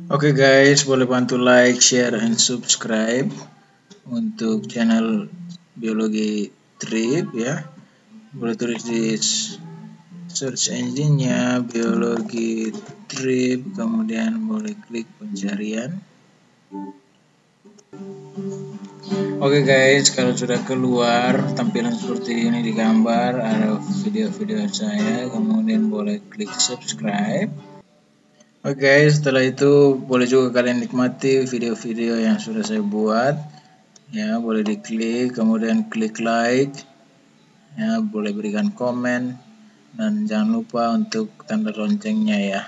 Oke guys, boleh bantu like, share, and subscribe untuk channel Biologi Trip ya. Boleh tulis di search engine-nya Biologi Trip, kemudian boleh klik pencarian. Oke guys, kalau sudah keluar tampilan seperti ini di gambar, ada video-video saya, kemudian boleh klik subscribe. Oke, setelah itu boleh juga kalian nikmati video-video yang sudah saya buat. Ya, boleh diklik, kemudian klik like. Ya, boleh berikan komen dan jangan lupa untuk tanda loncengnya ya.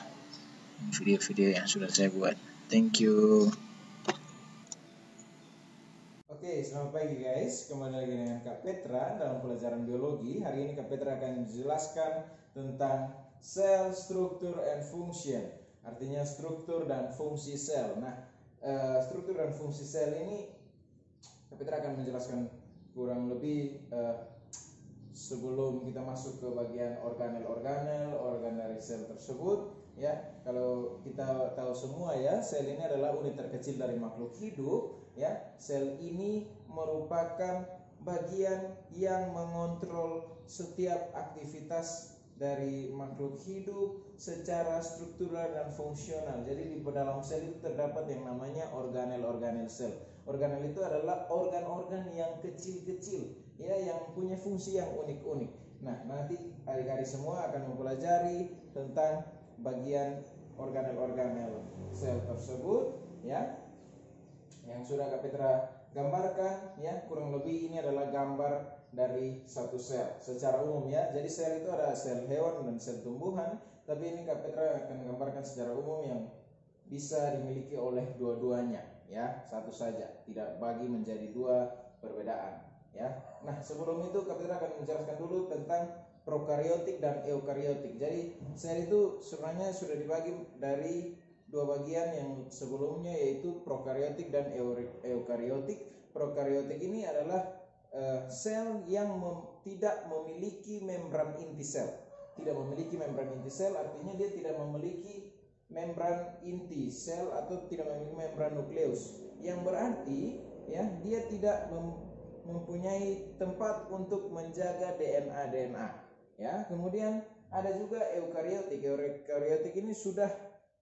Video-video yang sudah saya buat. Thank you. Oke, selamat pagi guys. Kembali lagi dengan Kak Petra dalam pelajaran biologi. Hari ini Kak Petra akan menjelaskan tentang sel, struktur, and function. Artinya struktur dan fungsi sel. Nah, struktur dan fungsi sel ini Kak Petra akan menjelaskan kurang lebih sebelum kita masuk ke bagian organel dari sel tersebut. Ya, kalau kita tahu semua ya, sel ini adalah unit terkecil dari makhluk hidup. Ya, sel ini merupakan bagian yang mengontrol setiap aktivitas dari makhluk hidup secara struktural dan fungsional. Jadi di dalam sel itu terdapat yang namanya organel sel. Organel itu adalah organ-organ yang kecil-kecil ya, yang punya fungsi yang unik-unik. Nah, nanti adik-adik semua akan mempelajari tentang bagian organel sel tersebut ya, yang sudah Kak Petra gambarkan ya. Kurang lebih ini adalah gambar dari satu sel secara umum ya. Jadi sel itu ada sel hewan dan sel tumbuhan, tapi ini Kak Petra akan gambarkan secara umum yang bisa dimiliki oleh dua-duanya ya, satu saja, tidak bagi menjadi dua perbedaan ya. Nah, sebelum itu Kak Petra akan menjelaskan dulu tentang prokariotik dan eukariotik. Jadi sel itu sebenarnya sudah dibagi dari dua bagian yang sebelumnya, yaitu prokariotik dan eukariotik. Prokariotik ini adalah sel yang tidak memiliki membran inti sel. Tidak memiliki membran inti sel artinya dia tidak memiliki membran inti sel atau tidak memiliki membran nukleus, yang berarti ya dia tidak mempunyai tempat untuk menjaga DNA ya. Kemudian ada juga eukariotik. Eukariotik ini sudah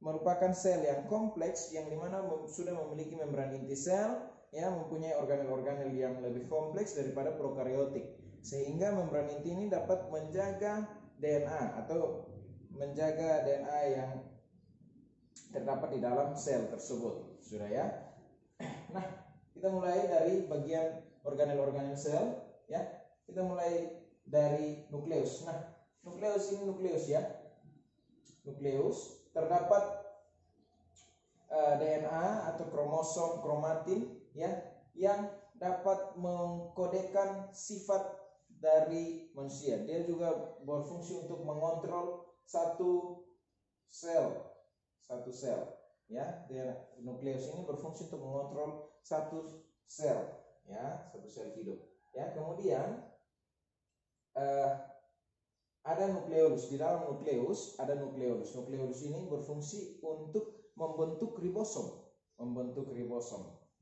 merupakan sel yang kompleks, yang dimana sudah memiliki membran inti sel ya, mempunyai organel-organel yang lebih kompleks daripada prokariotik, sehingga membran inti ini dapat menjaga DNA atau menjaga DNA yang terdapat di dalam sel tersebut. Sudah ya. Nah, kita mulai dari bagian organel sel ya. Kita mulai dari nukleus. Nah, nukleus ini ya. Nukleus terdapat DNA atau kromosom kromatin ya, yang dapat mengkodekan sifat dari manusia. Dia juga berfungsi untuk mengontrol satu sel ya. Nukleus ini berfungsi untuk mengontrol satu sel ya, satu sel hidup ya. Kemudian ada nukleolus. Di dalam nukleus ada nukleolus. Nukleolus ini berfungsi untuk membentuk ribosom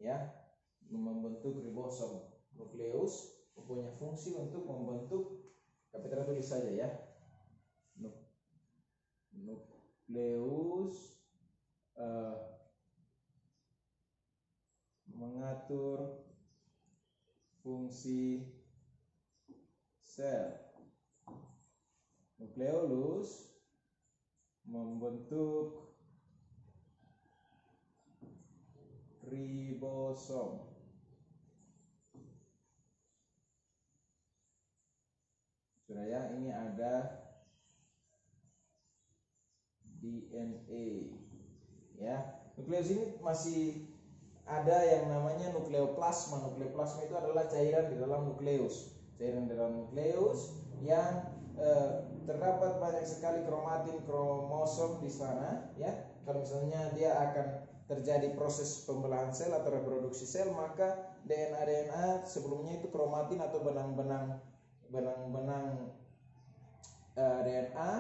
ya, membentuk ribosom. Nukleus mempunyai fungsi untuk membentuk, Kapitra tulis saja ya, nukleus mengatur fungsi sel. Nukleolus membentuk ribosom. Sudah ya, ini ada DNA ya. Nukleus ini masih ada yang namanya nukleoplasma. Nukleoplasma itu adalah cairan di dalam nukleus. Cairan di dalam nukleus yang terdapat banyak sekali kromosom di sana ya. Kalau misalnya dia akan terjadi proses pembelahan sel atau reproduksi sel, maka DNA sebelumnya itu kromatin atau benang-benang DNA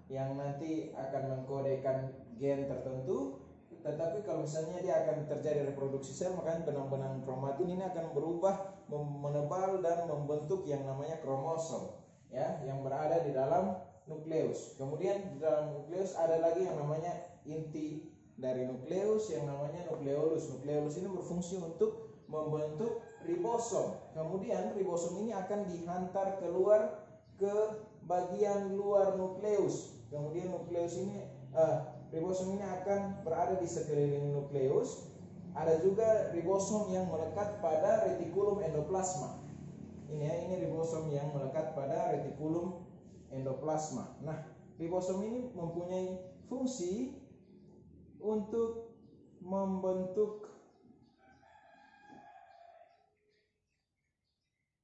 yang nanti akan mengkodekan gen tertentu. tetapi kalau misalnya dia akan terjadi reproduksi sel, maka benang-benang kromatin ini akan berubah menebal dan membentuk yang namanya kromosom, ya, yang berada di dalam nukleus. Kemudian di dalam nukleus ada lagi yang namanya inti dari nukleus yang namanya nukleolus. Nukleolus ini berfungsi untuk membentuk ribosom. Kemudian ribosom ini akan dihantar keluar ke bagian luar nukleus. Kemudian ribosom ini akan berada di sekeliling nukleus. Ada juga ribosom yang melekat pada retikulum endoplasma. Ini ribosom yang melekat pada retikulum endoplasma. Nah, ribosom ini mempunyai fungsi untuk membentuk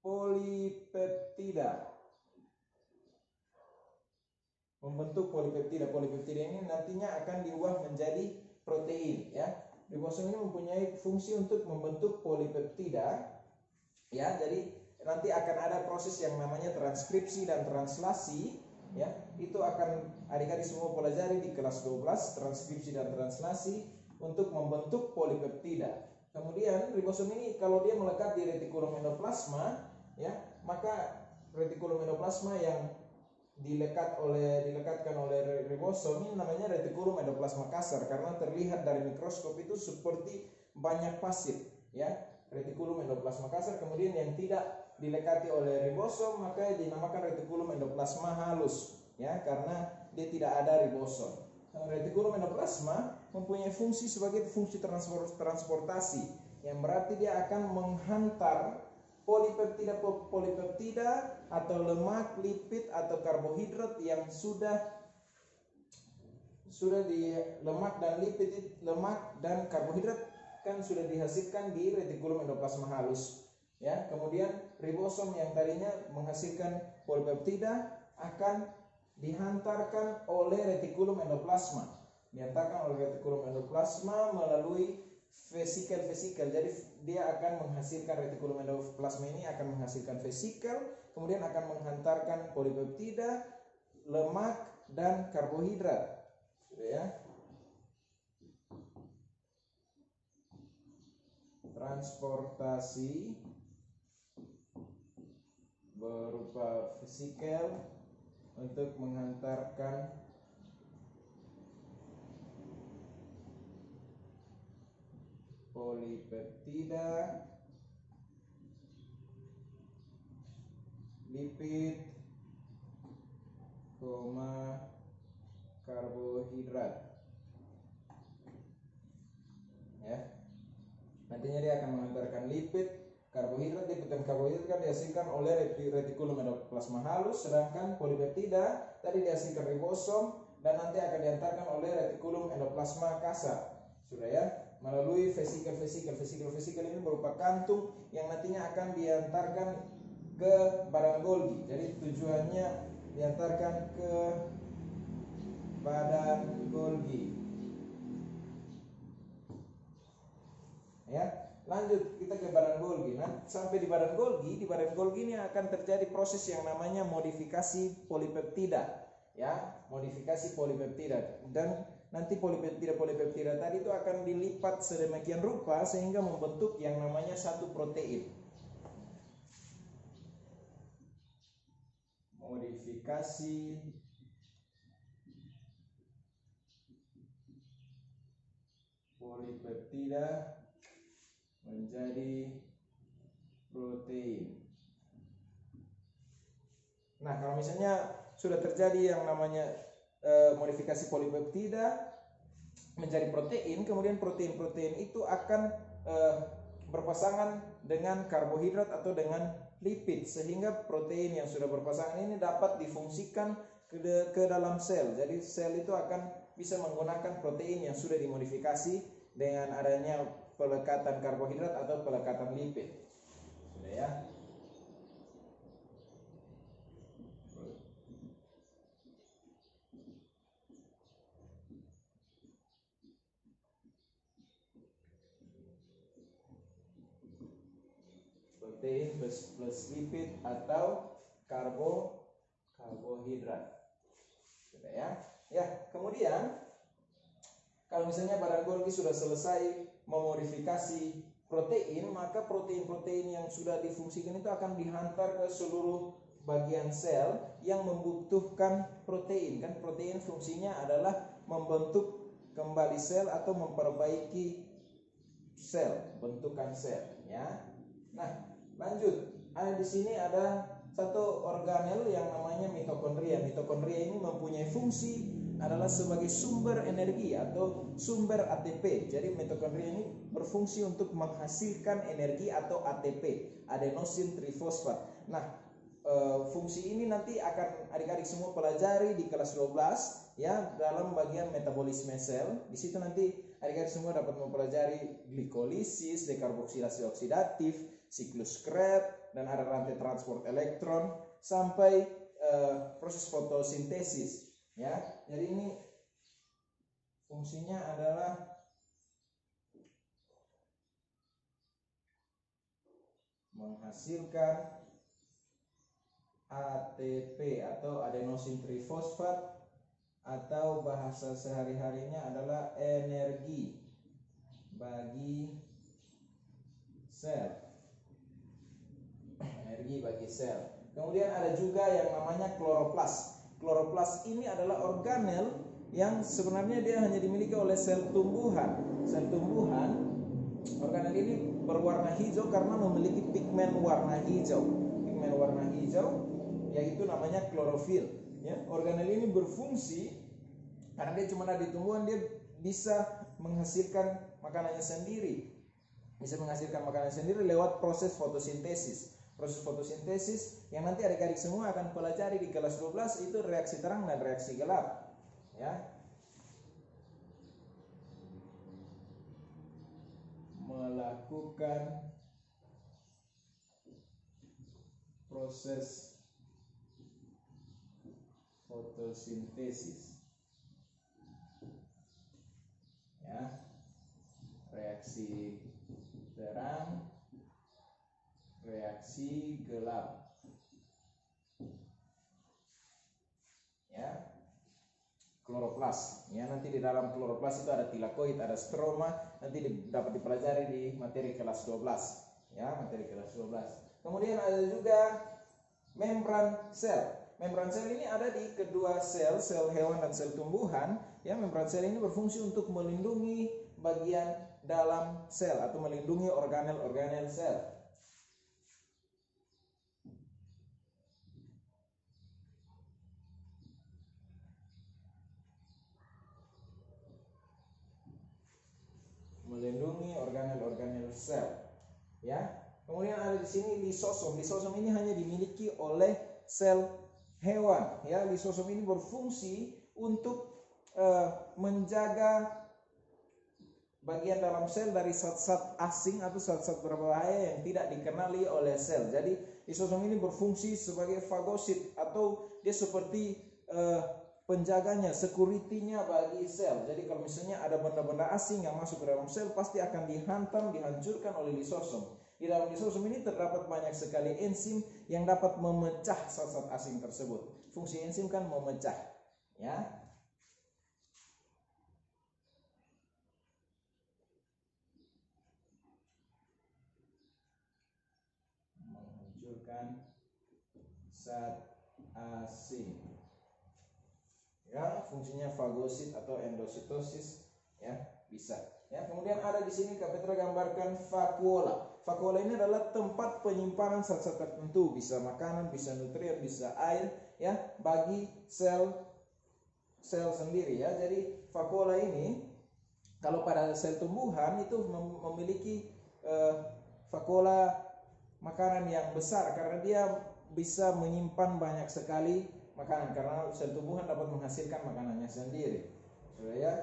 polipeptida. Polipeptida ini nantinya akan diubah menjadi protein, ya. Ribosom ini mempunyai fungsi untuk membentuk polipeptida, ya. Jadi nanti akan ada proses yang namanya transkripsi dan translasi, ya. Itu akan adik-adik semua pelajari di kelas 12, transkripsi dan translasi untuk membentuk polipeptida. Kemudian ribosom ini kalau dia melekat di retikulum endoplasma, ya, maka retikulum endoplasma yang dilekatkan oleh ribosom ini namanya retikulum endoplasma kasar, karena terlihat dari mikroskop itu seperti banyak pasir, ya, retikulum endoplasma kasar. Kemudian yang tidak dilekati oleh ribosom maka dinamakan retikulum endoplasma halus, ya, karena dia tidak ada ribosom. Retikulum endoplasma mempunyai fungsi sebagai fungsi transportasi, yang berarti dia akan menghantar polipeptida atau lemak, lipid atau karbohidrat yang sudah di lemak dan karbohidrat kan sudah dihasilkan di retikulum endoplasma halus, ya. Kemudian ribosom yang tadinya menghasilkan polipeptida akan dihantarkan oleh retikulum endoplasma. Melalui vesikel. Jadi dia akan menghasilkan retikulum endoplasma ini akan menghasilkan vesikel, kemudian akan menghantarkan polipeptida, lemak dan karbohidrat, ya. Transportasi berupa vesikel untuk menghantarkan polipeptida, lipid, karbohidrat, ya. Nantinya dia akan mengantarkan lipid, karbohidrat. Lipid dan karbohidrat kan dihasilkan oleh retikulum endoplasma halus, sedangkan polipeptida tadi dihasilkan ribosom dan nanti akan diantarkan oleh retikulum endoplasma kasar, sudah, ya, melalui vesikel. Vesikel ini berupa kantung yang nantinya akan diantarkan ke badan Golgi. Jadi tujuannya diantarkan ke badan Golgi, ya. Lanjut kita ke badan Golgi. Nah, sampai di badan Golgi ini akan terjadi proses yang namanya modifikasi polipeptida, ya, modifikasi polipeptida. Dan nanti polipeptida tadi itu akan dilipat sedemikian rupa sehingga membentuk yang namanya satu protein. Modifikasi polipeptida menjadi protein. Nah, kalau misalnya sudah terjadi yang namanya modifikasi polipeptida menjadi protein, kemudian protein itu akan berpasangan dengan karbohidrat atau dengan lipid, sehingga protein yang sudah berpasangan ini dapat difungsikan ke dalam sel. Jadi sel itu akan bisa menggunakan protein yang sudah dimodifikasi dengan adanya pelekatan karbohidrat atau pelekatan lipid, sudah, ya. Protein plus lipid atau karbohidrat, sudah, ya. Ya, kemudian kalau misalnya badan Golgi sudah selesai memodifikasi protein, maka protein-protein yang sudah difungsikan itu akan dihantar ke seluruh bagian sel yang membutuhkan protein. Kan protein fungsinya adalah membentuk kembali sel atau memperbaiki sel, bentukan sel, ya. Nah, lanjut. Di sini ada satu organel yang namanya mitokondria. Mitokondria ini mempunyai fungsi adalah sebagai sumber energi atau sumber ATP. Jadi mitokondria ini berfungsi untuk menghasilkan energi atau ATP, adenosin trifosfat. Nah, fungsi ini nanti akan adik-adik semua pelajari di kelas 12 ya, dalam bagian metabolisme sel. Di situ nanti adik-adik semua dapat mempelajari glikolisis, dekarboksilasi oksidatif, siklus Krebs, dan ada rantai transport elektron sampai proses fotosintesis. Ya, jadi ini fungsinya adalah menghasilkan ATP atau adenosin trifosfat, atau bahasa sehari-harinya adalah energi bagi sel. Energi bagi sel. Kemudian ada juga yang namanya kloroplas. Kloroplas ini adalah organel yang sebenarnya dia hanya dimiliki oleh sel tumbuhan. Sel tumbuhan, organel ini berwarna hijau karena memiliki pigmen warna hijau. Pigmen warna hijau yaitu namanya klorofil. Ya, organel ini berfungsi karena dia cuma ada di tumbuhan, dia bisa menghasilkan makanannya sendiri. Bisa menghasilkan makanan sendiri lewat proses fotosintesis. Proses fotosintesis yang nanti adik-adik semua akan pelajari di kelas 12 itu reaksi terang dan reaksi gelap. Ya. Melakukan proses fotosintesis. Ya. Reaksi terang, reaksi gelap. Ya. Kloroplas. Ya, nanti di dalam kloroplas itu ada tilakoid, ada stroma, nanti dapat dipelajari di materi kelas 12. Ya, materi kelas 12. Kemudian ada juga membran sel. Membran sel ini ada di kedua sel, sel hewan dan sel tumbuhan. Ya, membran sel ini berfungsi untuk melindungi bagian dalam sel atau melindungi organel-organel sel. Melindungi organel-organel sel. Ya. Kemudian ada di sini lisosom. Lisosom ini hanya dimiliki oleh sel hewan. Ya, lisosom ini berfungsi untuk menjaga bagian dalam sel dari zat-zat asing atau zat-zat berbahaya yang tidak dikenali oleh sel. Jadi lisosom ini berfungsi sebagai fagosit atau dia seperti penjaganya, security-nya bagi sel. Jadi kalau misalnya ada benda-benda asing yang masuk ke dalam sel, pasti akan dihantam, dihancurkan oleh lisosom. Di dalam lisosom ini terdapat banyak sekali enzim yang dapat memecah zat-zat asing tersebut. Fungsi enzim kan memecah, ya. Menghancurkan zat asing. Ya, fungsinya fagosit atau endositosis, ya, bisa. Ya, kemudian ada di sini Kak Petra gambarkan vakuola. Vakuola ini adalah tempat penyimpanan zat-zat tertentu, bisa makanan, bisa nutrien, bisa air, ya, bagi sel sendiri, ya. Jadi vakuola ini kalau pada sel tumbuhan itu memiliki vakuola makanan yang besar karena dia bisa menyimpan banyak sekali makanan, karena sel tumbuhan dapat menghasilkan makanannya sendiri. Sudah, ya.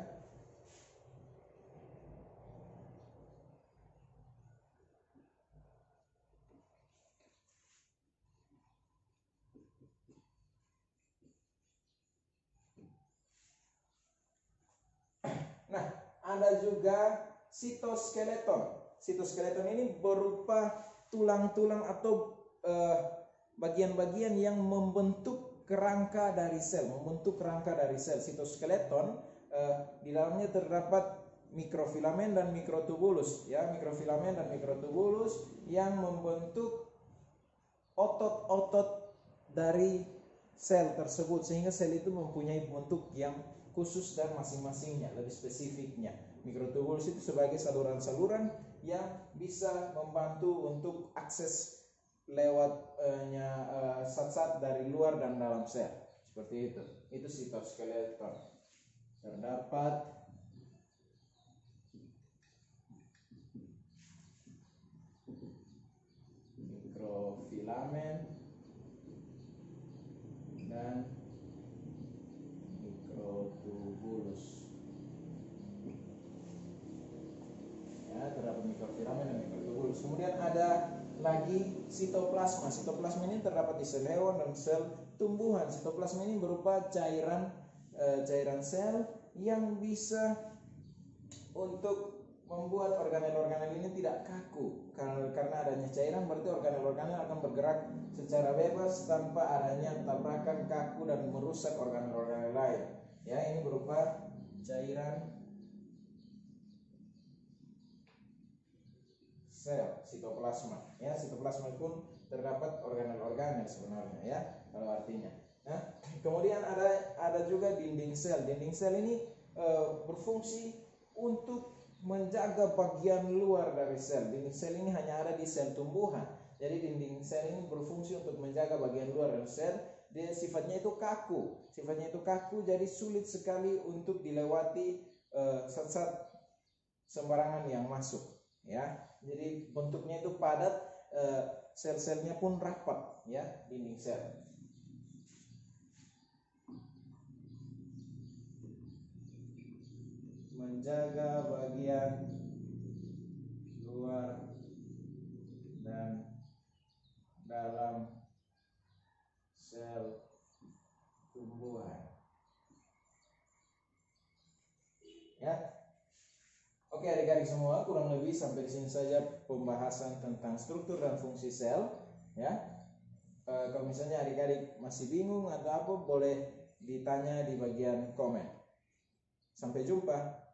Nah, ada juga sitoskeleton. Sitoskeleton ini berupa tulang-tulang atau bagian-bagian yang membentuk kerangka dari sel, Sitoskeleton di dalamnya terdapat mikrofilamen dan mikrotubulus, ya, mikrofilamen dan mikrotubulus yang membentuk otot-otot dari sel tersebut, sehingga sel itu mempunyai bentuk yang khusus dan masing-masingnya, lebih spesifiknya. Mikrotubulus itu sebagai saluran-saluran yang bisa membantu untuk akses lewatnya zat-zat dari luar dan dalam sel. Seperti itu. Itu sitoskeleton. Terdapat mikrofilamen dan mikrotubulus. Ya, terdapat mikrofilamen dan mikrotubulus. Kemudian ada lagi sitoplasma. Sitoplasma ini terdapat di sel hewan dan sel tumbuhan. Sitoplasma ini berupa cairan sel yang bisa untuk membuat organel-organel ini tidak kaku. Karena adanya cairan, berarti organel-organel akan bergerak secara bebas tanpa adanya tabrakan kaku dan merusak organel-organel lain. Ya, ini berupa cairan sel sitoplasma. Ya, sitoplasma pun terdapat organel-organel sebenarnya, ya, kalau artinya. Nah, kemudian ada juga dinding sel. Dinding sel ini berfungsi untuk menjaga bagian luar dari sel. Dinding sel ini hanya ada di sel tumbuhan. Jadi dinding sel ini berfungsi untuk menjaga bagian luar dari sel. Dia sifatnya itu kaku. Jadi sulit sekali untuk dilewati zat-zat sembarangan yang masuk. Ya, jadi bentuknya itu padat, sel-selnya pun rapat, ya, dinding sel. Menjaga bagian luar dan dalam sel tumbuhan. Ya. Oke adik-adik semua, kurang lebih sampai di sini saja pembahasan tentang struktur dan fungsi sel, ya. Kalau misalnya adik-adik masih bingung atau apa, boleh ditanya di bagian komen. Sampai jumpa.